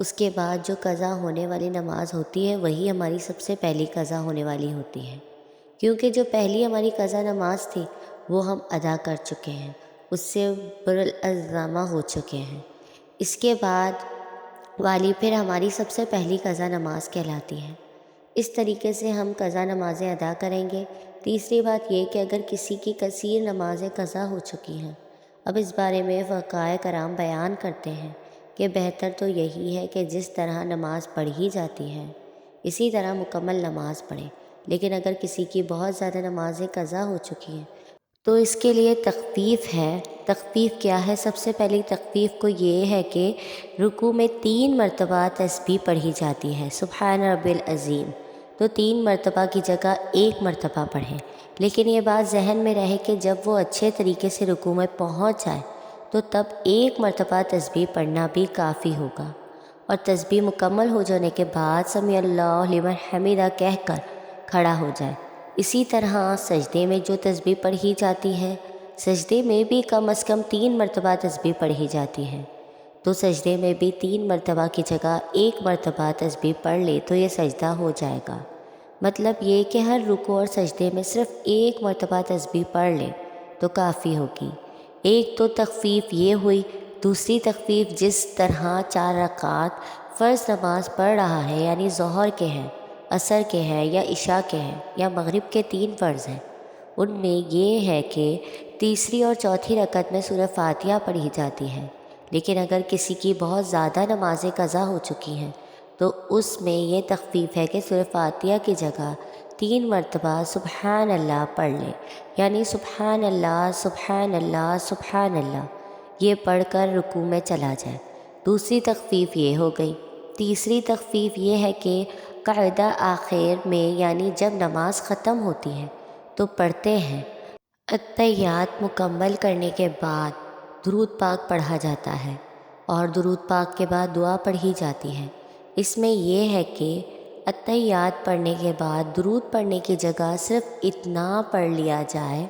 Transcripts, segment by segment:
اس کے بعد جو قضا ہونے والی نماز ہوتی ہے وہی ہماری سب سے پہلی قضا ہونے والی ہوتی ہے، کیونکہ جو پہلی ہماری قضا نماز تھی وہ ہم ادا کر چکے ہیں، اس سے برالعظامہ ہو چکے ہیں۔ اس کے بعد والی پھر ہماری سب سے پہلی قضا نماز کہلاتی ہے۔ اس طریقے سے ہم قضا نمازیں ادا کریں گے۔ تیسری بات یہ کہ اگر کسی کی کثیر نمازیں قضا ہو چکی ہیں، اب اس بارے میں فقہائے کرام بیان کرتے ہیں کہ بہتر تو یہی ہے کہ جس طرح نماز پڑھی جاتی ہے اسی طرح مکمل نماز پڑھیں، لیکن اگر کسی کی بہت زیادہ نمازیں قضا ہو چکی ہیں تو اس کے لیے تخفیف ہے۔ تخفیف کیا ہے؟ سب سے پہلی تخفیف کو یہ ہے کہ رکوع میں 3 مرتبہ تسبیح پڑھی جاتی ہے، سبحان ربی العظیم، تو 3 مرتبہ کی جگہ 1 مرتبہ پڑھیں، لیکن یہ بات ذہن میں رہے کہ جب وہ اچھے طریقے سے رکوع میں پہنچ جائے تو تب 1 مرتبہ تسبیح پڑھنا بھی کافی ہوگا، اور تسبیح مکمل ہو جانے کے بعد سمیع اللہ لمن حمیدہ کہہ کر کھڑا ہو جائے۔ اسی طرح سجدے میں جو تسبیح پڑھی جاتی ہے، سجدے میں بھی کم از کم 3 مرتبہ تسبیح پڑھی جاتی ہے، تو سجدے میں بھی 3 مرتبہ کی جگہ 1 مرتبہ تسبیح پڑھ لے تو یہ سجدہ ہو جائے گا۔ مطلب یہ کہ ہر رکوع اور سجدے میں صرف 1 مرتبہ تسبیح پڑھ لے تو کافی ہوگی۔ ایک تو تخفیف یہ ہوئی۔ دوسری تخفیف، جس طرح 4 رکعات فرض نماز پڑھ رہا ہے، یعنی ظہر کے ہیں، عصر کے ہیں یا عشاء کے ہیں یا مغرب کے 3 فرض ہیں، ان میں یہ ہے کہ تیسری اور چوتھی رکعت میں سورہ فاتحہ پڑھی جاتی ہے، لیکن اگر کسی کی بہت زیادہ نمازیں قضا ہو چکی ہیں تو اس میں یہ تخفیف ہے کہ سورہ فاتحہ کی جگہ 3 مرتبہ سبحان اللہ پڑھ لے، یعنی سبحان اللہ سبحان اللہ سبحان اللہ یہ پڑھ کر رکوع میں چلا جائے۔ دوسری تخفیف یہ ہو گئی۔ تیسری تخفیف یہ ہے کہ قاعدہ آخر میں، یعنی جب نماز ختم ہوتی ہے تو پڑھتے ہیں اتحیات مکمل کرنے کے بعد درود پاک پڑھا جاتا ہے، اور درود پاک کے بعد دعا پڑھی جاتی ہے۔ اس میں یہ ہے کہ اتحیات پڑھنے کے بعد درود پڑھنے کی جگہ صرف اتنا پڑھ لیا جائے،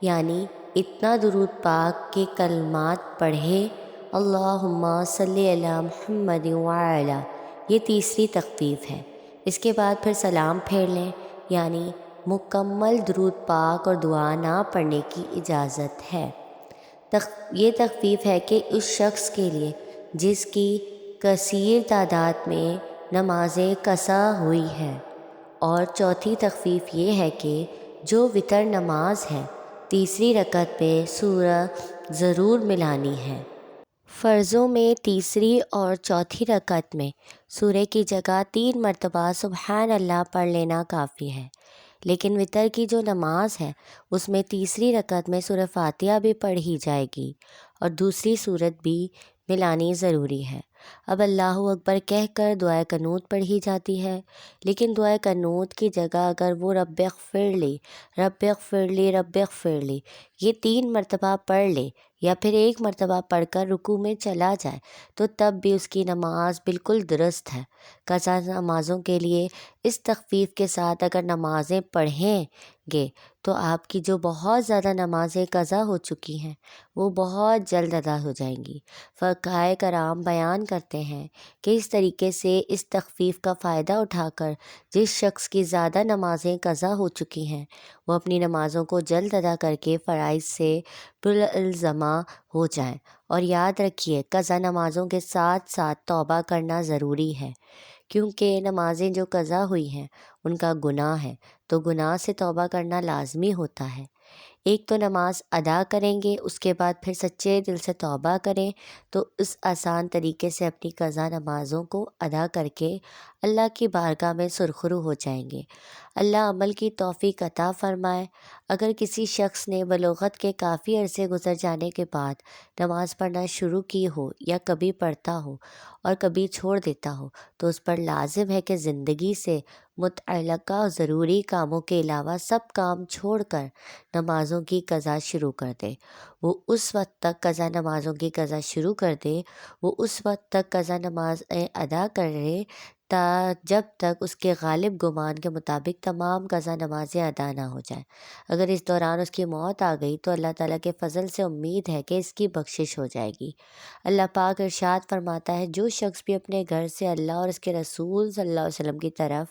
یعنی اتنا درود پاک کے کلمات پڑھے، اللہم صلی علی محمد وعلی، یہ تیسری تخفیف ہے۔ اس کے بعد پھر سلام پھیر لیں، یعنی مکمل درود پاک اور دعا نہ پڑھنے کی اجازت ہے۔ یہ تخفیف ہے کہ اس شخص کے لیے جس کی کثیر تعداد میں نمازیں قضا ہوئی ہیں۔ اور چوتھی تخفیف یہ ہے کہ جو وتر نماز ہے تیسری رکعت میں سورہ ضرور ملانی ہے۔ فرضوں میں تیسری اور چوتھی رکعت میں سورہ کی جگہ 3 مرتبہ سبحان اللہ پڑھ لینا کافی ہے، لیکن وتر کی جو نماز ہے اس میں تیسری رکعت میں سورہ فاتحہ بھی پڑھی جائے گی اور دوسری سورت بھی ملانی ضروری ہے۔ اب اللہ اکبر کہہ کر دعائے قنوت پڑھی جاتی ہے، لیکن دعائے قنوت کی جگہ اگر وہ رب اغفر لی رب اغفر لی رب اغفر لی یہ 3 مرتبہ پڑھ لے یا پھر 1 مرتبہ پڑھ کر رکوع میں چلا جائے تو تب بھی اس کی نماز بالکل درست ہے۔ قضا نمازوں کے لیے اس تخفیف کے ساتھ اگر نمازیں پڑھیں گے تو آپ کی جو بہت زیادہ نمازیں قضا ہو چکی ہیں وہ بہت جلد ادا ہو جائیں گی۔ فقہائے کرام بیان کرتے ہیں کہ اس طریقے سے اس تخفیف کا فائدہ اٹھا کر جس شخص کی زیادہ نمازیں قضا ہو چکی ہیں وہ اپنی نمازوں کو جلد ادا کر کے فرائض سے برالعظامہ ہو جائیں۔ اور یاد رکھیے، قضا نمازوں کے ساتھ ساتھ توبہ کرنا ضروری ہے، کیونکہ نمازیں جو قضا ہوئی ہیں ان کا گناہ ہے، تو گناہ سے توبہ کرنا لازمی ہوتا ہے۔ ایک تو نماز ادا کریں گے، اس کے بعد پھر سچے دل سے توبہ کریں تو اس آسان طریقے سے اپنی قضا نمازوں کو ادا کر کے اللہ کی بارگاہ میں سرخرو ہو جائیں گے۔ اللہ عمل کی توفیق عطا فرمائے۔ اگر کسی شخص نے بلوغت کے کافی عرصے گزر جانے کے بعد نماز پڑھنا شروع کی ہو یا کبھی پڑھتا ہو اور کبھی چھوڑ دیتا ہو تو اس پر لازم ہے کہ زندگی سے متعلقہ ضروری کاموں کے علاوہ سب کام چھوڑ کر نمازوں کی قضا شروع کر دے۔ وہ اس وقت تک قضا نمازوں کی قضا شروع کر دے، وہ اس وقت تک قضا نماز ادا کرے جب تک اس کے غالب گمان کے مطابق تمام قضا نمازیں ادا نہ ہو جائیں۔ اگر اس دوران اس کی موت آ گئی تو اللہ تعالیٰ کے فضل سے امید ہے کہ اس کی بخشش ہو جائے گی۔ اللہ پاک ارشاد فرماتا ہے، جو شخص بھی اپنے گھر سے اللہ اور اس کے رسول صلی اللہ علیہ وسلم کی طرف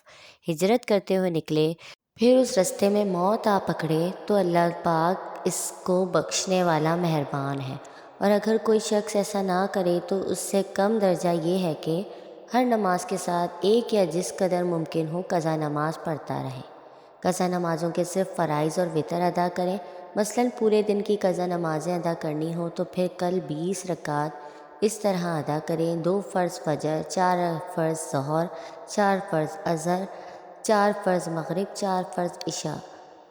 ہجرت کرتے ہوئے نکلے، پھر اس رستے میں موت آ پکڑے تو اللہ پاک اس کو بخشنے والا مہربان ہے۔ اور اگر کوئی شخص ایسا نہ کرے تو اس سے کم درجہ یہ ہے کہ ہر نماز کے ساتھ ایک یا جس قدر ممکن ہو قضا نماز پڑھتا رہے۔ قضا نمازوں کے صرف فرائض اور وتر ادا کریں۔ مثلاً پورے دن کی قضا نمازیں ادا کرنی ہوں تو پھر کل 20 رکعت اس طرح ادا کریں: 2 فرض فجر، 4 فرض ظہر، 4 فرض عصر، 4 فرض مغرب، 4 فرض عشاء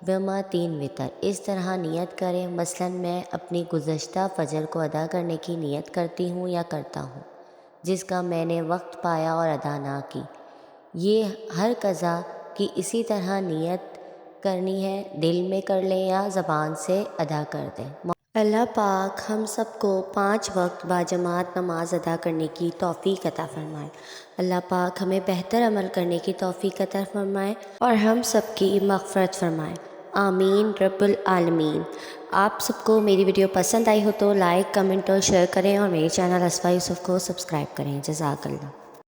وما 3 وتر۔ اس طرح نیت کریں۔ مثلاً میں اپنی گزشتہ فجر کو ادا کرنے کی نیت کرتی ہوں یا کرتا ہوں جس کا میں نے وقت پایا اور ادا نہ کی۔ یہ ہر قضا کی اسی طرح نیت کرنی ہے، دل میں کر لیں یا زبان سے ادا کر دیں۔ اللہ پاک ہم سب کو 5 وقت باجماعت نماز ادا کرنے کی توفیق عطا فرمائے۔ اللہ پاک ہمیں بہتر عمل کرنے کی توفیق عطا فرمائے اور ہم سب کی مغفرت فرمائے، آمین رب العالمین۔ آپ سب کو میری ویڈیو پسند آئی ہو تو لائک، کمنٹ اور شیئر کریں اور میرے چینل اسفا یوسف کو سبسکرائب کریں۔ جزاک اللہ۔